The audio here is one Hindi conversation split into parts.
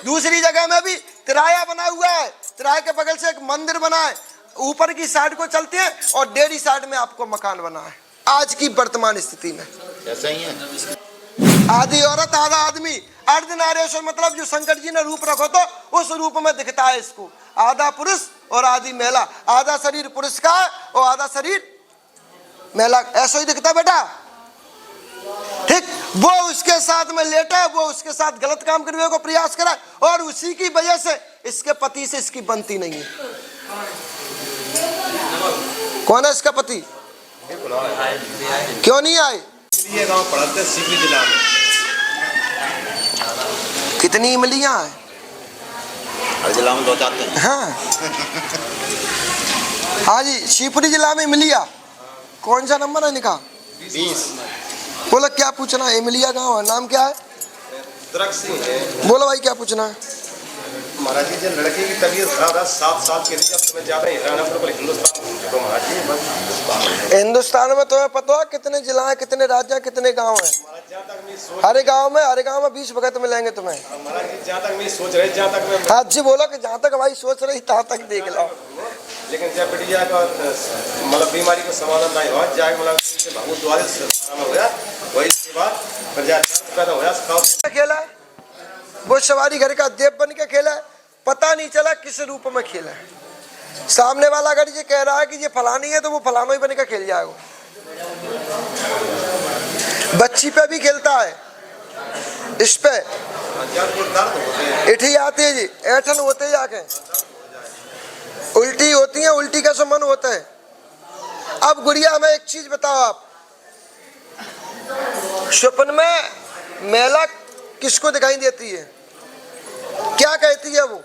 दूसरी जगह में भी तिराया बना हुआ है, तिराए के बगल से एक मंदिर बना है, ऊपर की साइड को चलते हैं और डेरी साइड में आपको मकान बना है। आज की वर्तमान स्थिति में ऐसा ही है। आधी औरत आधा आदमी, अर्धनारीश्वर मतलब जो शंकर जी ने रूप रखो तो उस रूप में दिखता है इसको। आधा पुरुष और आधी महिला, आधा शरीर पुरुष का है और आधा शरीर महिला, ऐसा ही दिखता बेटा। ठीक, वो उसके साथ में लेटा, वो उसके साथ गलत काम करने को प्रयास करा और उसी की वजह से इसके पति से इसकी बनती नहीं है। कौन है इसका पति? क्यों नहीं आए? ये गांव पड़ते शिवपुरी जिला में। कितनी इमलियां हैं? हर जिला में 2 जाते हैं। हाँ हाँ जी, शिवपुरी जिला में इमलिया। कौन सा नंबर है इनका? 20। बोलो क्या पूछना है? इमलिया गाँव है, नाम क्या है? सिंह है। बोलो भाई क्या पूछना है? महाराज जी जब लड़के की तबीयत खराब है 7 साल के लिए, जब तुम्हें जा रहे हैं हिंदुस्तान, महाराज जी बस हिंदुस्तान में तुम्हें पता है कितने जिला है, कितने राज्य है, कितने गांव है? हर गांव में 20 भगत मिलेंगे तुम्हें। महाराज जी जहाँ तक मैं सोच रहे, जहाँ तक मैं हाँ जी बोलो कि जहाँ तक भाई सोच रही तहाँ तक देख लो। लेकिन जब बिटिया का मतलब बीमारी का समाधान नहीं हुआ, जाके मतलब बहुत द्वारे हो गया, वही बात पैदा होया। खेला वो सवारी घर का देव बन के खेला, पता नहीं चला किस रूप में खेला है। सामने वाला अगर ये कह रहा है कि ये फलानी है तो वो फलाना ही बन के खेल जाएगा। बच्ची पे भी खेलता है, इस पे इठी आती है जी, ऐठन होते जाके उल्टी होती है, उल्टी का मन होता है। अब गुड़िया हमें एक चीज बताओ, आप स्वप्न में महिला किसको दिखाई देती है? क्या कहती है वो?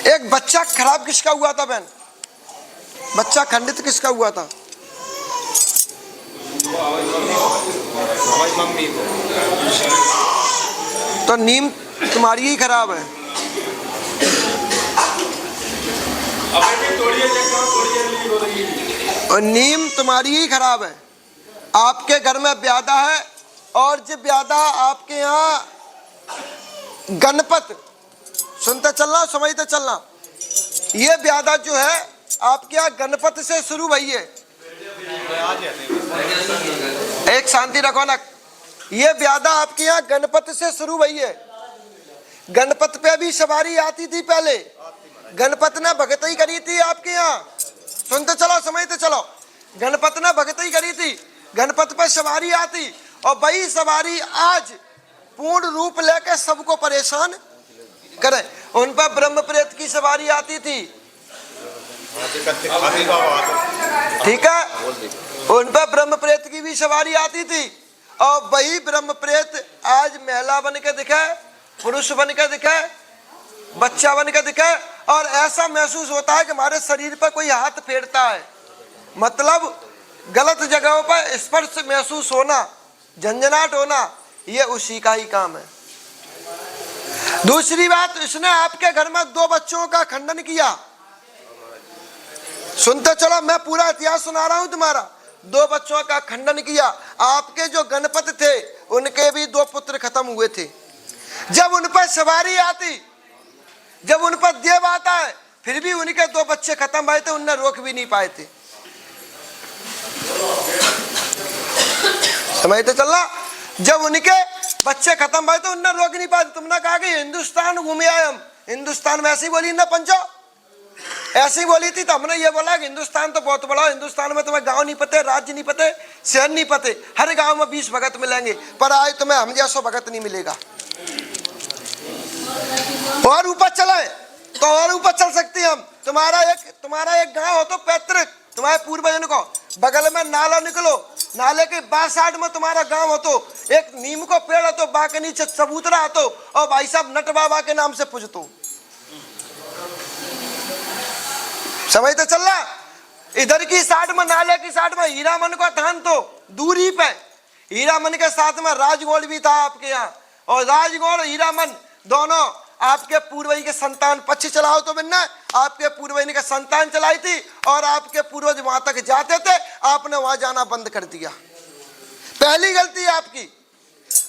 एक बच्चा खराब किसका हुआ था बहन? बच्चा खंडित किसका हुआ था? तो नीम तुम्हारी ही खराब है। और नीम तुम्हारी ही खराब है। आपके घर में ब्यादा है और जो ब्यादा आपके यहाँ गणपत, सुनते चलना समझते चलना, ये ब्यादा जो है आपके यहाँ गणपत से शुरू भई है। एक शांति रखो ना, ये ब्यादा आपके यहाँ गणपत से शुरू भई है। गणपत पे भी सवारी आती थी पहले, गणपत ने भगतई करी थी आपके यहाँ। सुनते चलो समझते चलो, गणपत ने भगतई करी थी, गणपत पे सवारी आती और वही सवारी आज पूर्ण रूप लेकर सबको परेशान करे। उन पर ब्रह्म प्रेत की सवारी आती थी, ठीक है, उन पर ब्रह्म प्रेत की भी सवारी आती थी और वही ब्रह्म प्रेत आज महिला बन के दिखे, पुरुष बन के दिखे, बच्चा बन के दिखे और ऐसा महसूस होता है कि हमारे शरीर पर कोई हाथ फेरता है। मतलब गलत जगहों पर स्पर्श महसूस होना, झंझनाट होना, ये उसी का ही काम है। दूसरी बात, इसने आपके घर में 2 बच्चों का खंडन किया। सुनते चलो, मैं पूरा इतिहास सुना रहा हूं तुम्हारा। 2 बच्चों का खंडन किया। आपके जो गणपत थे उनके भी 2 पुत्र खत्म हुए थे। जब उन पर सवारी आती, जब उन पर देव आता है, फिर भी उनके 2 बच्चे खत्म हुए थे, उनने रोक भी नहीं पाए थे। समझते चलना, जब उनके बच्चे खत्म हुए तो उनने रोक नहीं पाए। तुमने कहा कि हिंदुस्तान घूमे आए हम, हिंदुस्तान में ऐसी बोली ना पंचो, ऐसी बोली थी तो हमने ये बोला कि हिंदुस्तान तो बहुत बड़ा, हिंदुस्तान में तुम्हें गांव नहीं पते, राज्य नहीं पते, शहर नहीं पते, हर गांव में 20 भगत मिलेंगे, पर आज तुम्हें हम जैसा भगत नहीं मिलेगा। और ऊपर चले तो और ऊपर चल सकते हैं हम। तुम्हारा एक गांव हो तो पैतृक, तुम्हारे पूर्वजन को बगल में नाला निकलो, नाले के बास साइड में तुम्हारा गांव हो तो एक नीम को पेड़ हो तो बा के नीचे चबूतरा हो तो, और भाई साहब नट बाबा के नाम से पूजतो। समझते चल रहा? इधर की साइड में, नाले की साइड में हीरामन का धान तो दूरी पे, हीरामन के साथ में राजगोड़ भी था आपके यहाँ, और राजगोड़ हीरामन दोनों आपके पूर्वज के संतान। पक्ष चलाओ तो बिन्ना आपके पूर्वज ने संतान चलाई थी और आपके पूर्वज वहां तक जाते थे, आपने वहां जाना बंद कर दिया। पहली गलती आपकी।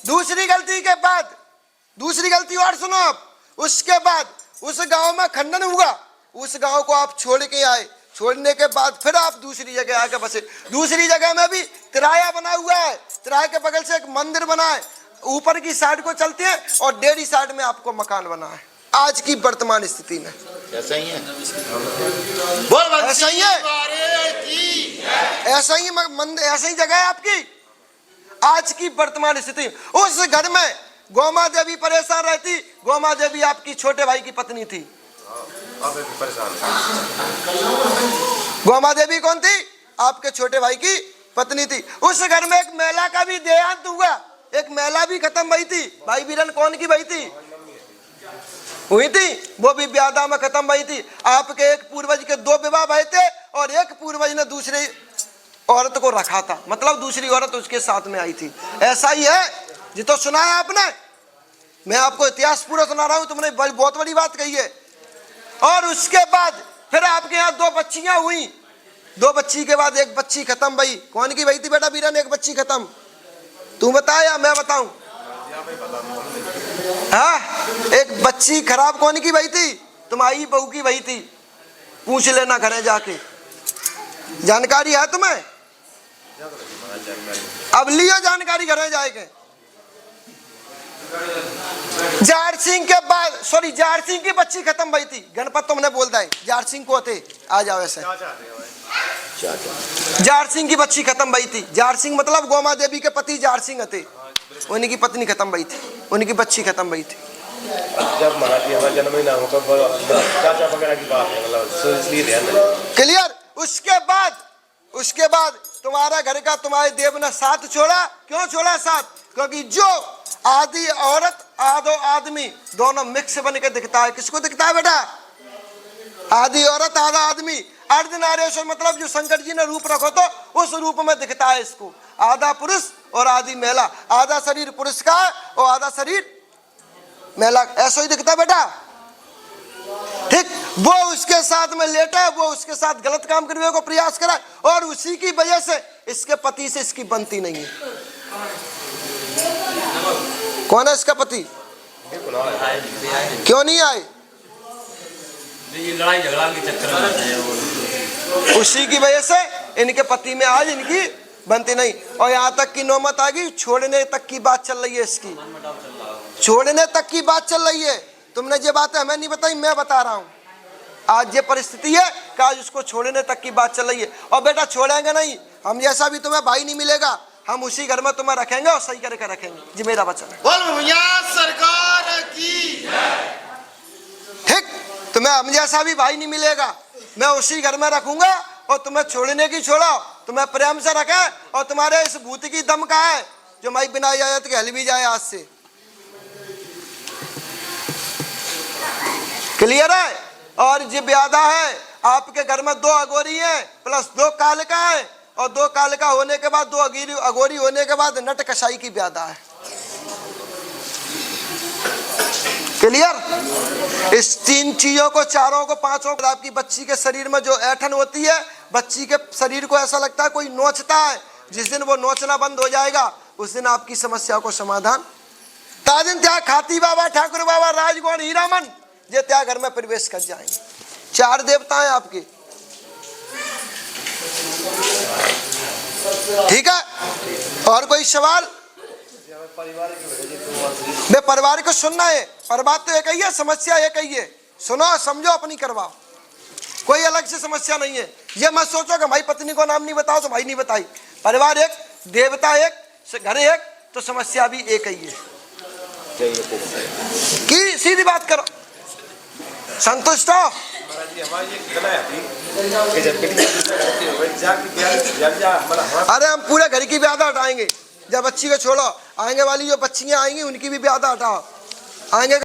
दूसरी गलती और सुनो आप। उसके बाद उस गांव में खंडन हुआ, उस गांव को आप छोड़ के आए, छोड़ने के बाद फिर आप दूसरी जगह आके बसे। दूसरी जगह में भी तिराया बना हुआ है, तिराए के बगल से एक मंदिर बना है, ऊपर की साइड को चलते हैं और डेरी साइड में आपको मकान बना है। आज की वर्तमान स्थिति में ऐसा ही है, ऐसा ही है, ऐसा ही जगह है आपकी। आज की वर्तमान स्थिति, उस घर में गोमा देवी परेशान रहती। गोमा देवी आपकी छोटे भाई की पत्नी थी। अब भी परेशान है। गोमा देवी कौन थी? आपके छोटे भाई की पत्नी थी। उस घर में एक महिला का भी देहांत हुआ, एक महिला भी खत्म हुई थी। भाई बीरन कौन की भाई थी? हुई थी, वो भी ब्यादा में खत्म हुई थी। आपके एक पूर्वज के 2 विवाह भए थे और एक पूर्वज ने दूसरी औरत को रखा था, मतलब दूसरी औरत उसके साथ में आई थी। ऐसा ही है जी, तो सुना है आपने। मैं आपको इतिहास पूरा सुना रहा हूं, तुमने बहुत बड़ी बात कही है। और उसके बाद फिर आपके यहाँ 2 बच्चियां हुई। 2 बच्ची के बाद एक बच्ची खत्म भई। कौन की भई थी बेटा बीरन? एक बच्ची खत्म। तू बता या मैं बताऊं? हाँ, एक बच्ची खराब कौन की भई थी? तुम्हारी बहू की भई थी। पूछ लेना घरे जाके, जानकारी है तुम्हें? अब लियो जानकारी घरे जाके। जार सिंह के बाद, सॉरी, जार सिंह की बच्ची खत्म भई थी। गणपत तुमने बोल दिया, जार सिंह को थे। आ जाओ ऐसे। जार सिंह की बच्ची खत्म भई थी। जार सिंह मतलब गोमा देवी के पति जार सिंह थे। उनकी पत्नी खत्म भई थी, उनकी बच्ची खत्म भई थी। जब महाराज जी हमारा जन्म ही ना हो, चाचा वगैरह की बात है, मतलब इसलिए ध्यान दें। क्लियर? उसके बाद तुम्हारा घर का तुम्हारे देव ने साथ छोड़ा। क्यों छोड़ा साथ? क्योंकि जो आदि औरत आधो आदमी दोनों मिक्स बन के दिखता है। किसको दिखता है बेटा? आदि औरत आधा आदमी। अर्धनारेश्वर मतलब जो शंकर जी ने रूप रखो तो उस रूप में दिखता है इसको। आधा पुरुष और आधी महिला, आधा शरीर पुरुष का और आधा शरीर महिला, ऐसा ही दिखता है बेटा। ठीक, वो उसके साथ में लेटा, वो उसके साथ गलत काम करने को प्रयास करा और उसी की वजह से इसके पति से इसकी बनती नहीं है। कौन है इसका पति? क्यों नहीं आए? लड़ाई झगड़ा के चक्कर में उसी की वजह से इनके पति में आज इनकी बनती नहीं। और यहाँ तक की नौबत आ गई, छोड़ने तक की बात चल रही है इसकी। छोड़ने तक की बात चल रही है। तुमने ये बातें हमें नहीं बताई, मैं बता रहा हूँ। आज ये परिस्थिति है कि आज उसको छोड़ने तक की बात चल रही है। और बेटा छोड़ेंगे नहीं, हम जैसा भी तुम्हें भाई नहीं मिलेगा, हम उसी घर में तुम्हें रखेंगे और सही करके रखेंगे। जी मेरा वचन है। बोल भैया सरकार की। ठीक, तुम्हें हम जैसा भी भाई नहीं मिलेगा, मैं उसी घर में रखूंगा और तुम्हें छोड़ने की छोड़ो, तुम्हें प्रेम से रखे। और तुम्हारे इस भूत की दम का है जो माई बिना इजाजत के हल भी जाए आज से। क्लियर है? और ये ब्यादा है, आपके घर में 2 अगोरी हैं प्लस 2 कालिका है। और 2 कालिका होने के बाद 2 अगोरी होने के बाद नट कसाई की ब्यादा है। क्लियर? इस 3 चीजों को, चारों को, 5 को, आपकी बच्ची के शरीर में जो ऐठन होती है, बच्ची के शरीर को ऐसा लगता है कोई नोचता है। जिस दिन वो नोचना बंद हो जाएगा उस दिन आपकी समस्या को समाधान। तादिन त्या खाती बाबा, ठाकुर बाबा, राजगौड़, हीरामन ये त्या घर में प्रवेश कर जाएंगे। 4 देवता हैं आपके। ठीक है? और कोई सवाल? वे परिवार को सुनना है। परिवार तो एक ही है, समस्या एक ही है। सुनो, समझो, अपनी करवाओ। कोई अलग से समस्या नहीं है। ये मत सोचो कि भाई पत्नी को नाम नहीं बताओ तो भाई नहीं बताई। परिवार एक, देवता एक, घर एक, तो समस्या भी एक ही है। की सीधी बात करो, संतुष्ट हो? अरे हम पूरे घर की ब्यादा हटाएंगे। जब बच्ची को छोड़ो, आएंगे वाली जो बच्चियां आएंगी उनकी भी ब्यादा हटाओ। आएंगे